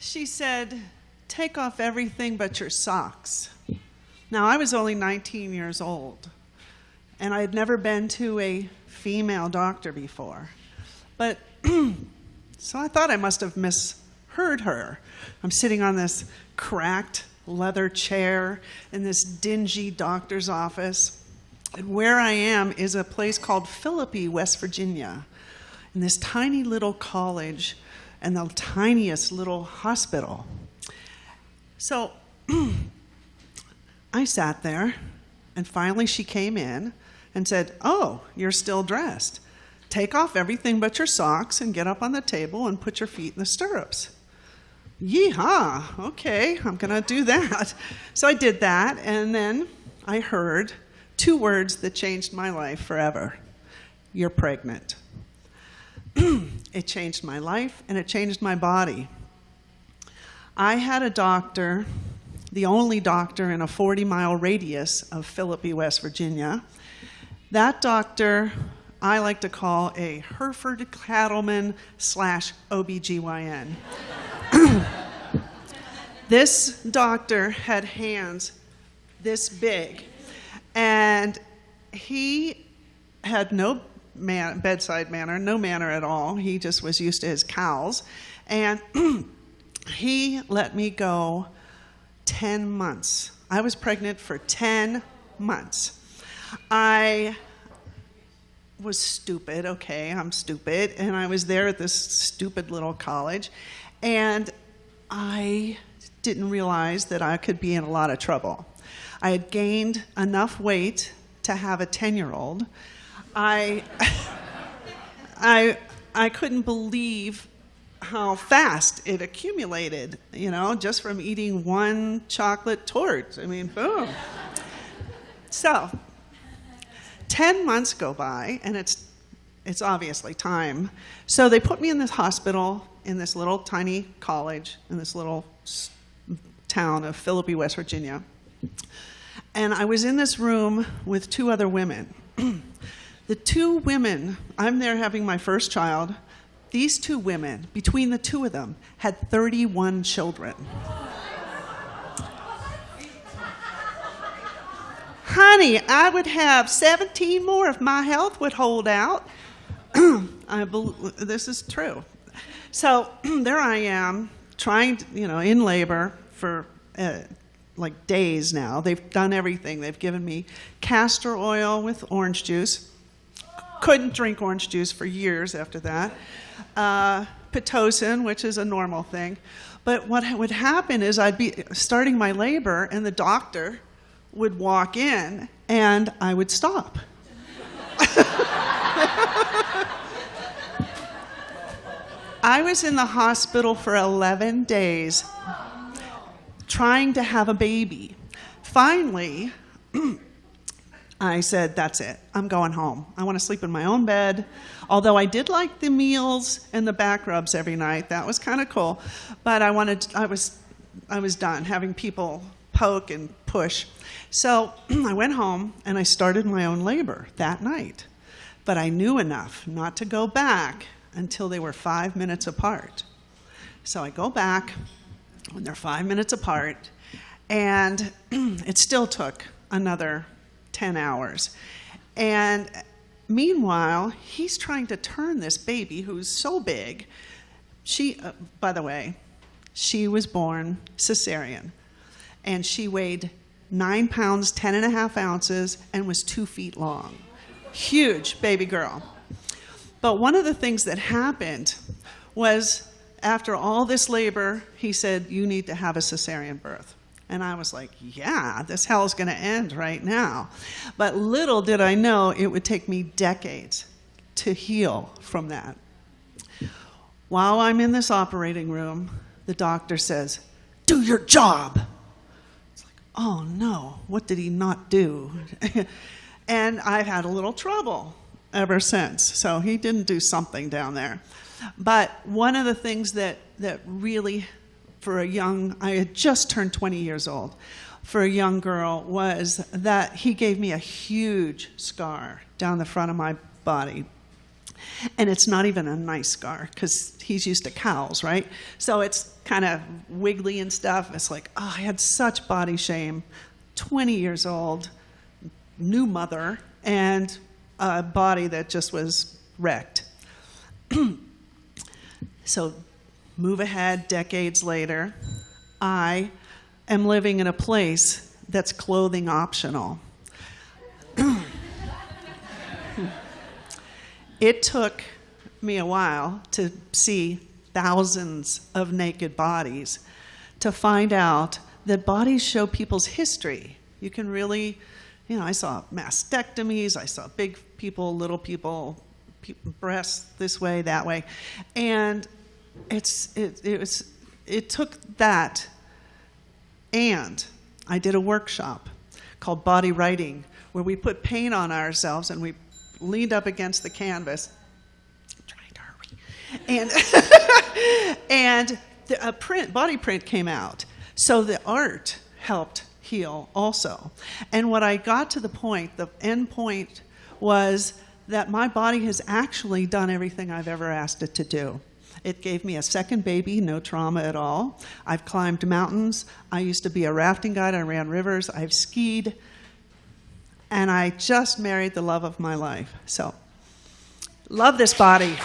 She said, take off everything but your socks. Now, I was only 19 years old, and I had never been to a female doctor before. But, so I thought I must have misheard her. I'm sitting on this cracked leather chair in this dingy doctor's office. And where I am is a place called Philippi, West Virginia, in this tiny little college and the tiniest little hospital. So I sat there, and finally she came in and said, oh, you're still dressed. Take off everything but your socks and get up on the table and put your feet in the stirrups. Yeehaw, okay, I'm gonna do that. So I did that, and then I heard two words that changed my life forever. You're pregnant. It changed my life, and it changed my body. I had a doctor, the only doctor in a 40-mile radius of Philippi, West Virginia. That doctor I like to call a Hereford cattleman / OBGYN. This doctor had hands this big, and he had no bedside manner, no manner at all. He just was used to his cows, and he let me go 10 months. I was pregnant for 10 months. I was stupid, okay, I'm stupid, and I was there at this stupid little college, and I didn't realize that I could be in a lot of trouble. I had gained enough weight to have a 10-year-old. I couldn't believe how fast it accumulated, just from eating one chocolate tort. I mean, boom. So, 10 months go by, and it's obviously time. So they put me in this hospital in this little tiny college in this little town of Philippi, West Virginia. And I was in this room with two other women. The two women, I'm there having my first child. These two women, between the two of them, had 31 children. Honey, I would have 17 more if my health would hold out. This is true. So there I am, trying to, in labor for like days now. They've done everything. They've given me castor oil with orange juice. Couldn't drink orange juice for years after that. Pitocin, which is a normal thing. But what would happen is I'd be starting my labor, and the doctor would walk in, and I would stop. I was in the hospital for 11 days trying to have a baby. Finally, I said, that's it. I'm going home. I want to sleep in my own bed. Although I did like the meals and the back rubs every night. That was kind of cool. But I was done having people poke and push. So I went home, and I started my own labor that night. But I knew enough not to go back until they were 5 minutes apart. So I go back when they're 5 minutes apart, and it still took another 10 hours. And meanwhile, he's trying to turn this baby who's so big. By the way, she was born cesarean, and she weighed 9 pounds, 10 and a half ounces, and was 2 feet long. Huge baby girl. But one of the things that happened was, after all this labor, he said, you need to have a cesarean birth. And I was like, yeah, this hell's going to end right now. But little did I know it would take me decades to heal from that. While I'm in this operating room, the doctor says, do your job. It's like, oh no, what did he not do? And I've had a little trouble ever since. So he didn't do something down there. But one of the things that really, I had just turned 20 years old, for a young girl, was that he gave me a huge scar down the front of my body. And it's not even a nice scar because he's used to cows, right? So it's kind of wiggly and stuff. It's like, oh, I had such body shame. 20 years old, new mother, and a body that just was wrecked. So move ahead decades later. I am living in a place that's clothing optional. It took me a while to see thousands of naked bodies to find out that bodies show people's history. You can really, I saw mastectomies, I saw big people, little people, breasts this way, that way. And it took that, and I did a workshop called Body Writing, where we put paint on ourselves and we leaned up against the canvas. I'm trying to hurry. And the body print came out. So the art helped heal also. And what I got to the end point was that my body has actually done everything I've ever asked it to do. It gave me a second baby, no trauma at all. I've climbed mountains. I used to be a rafting guide. I ran rivers. I've skied. And I just married the love of my life. So, love this body.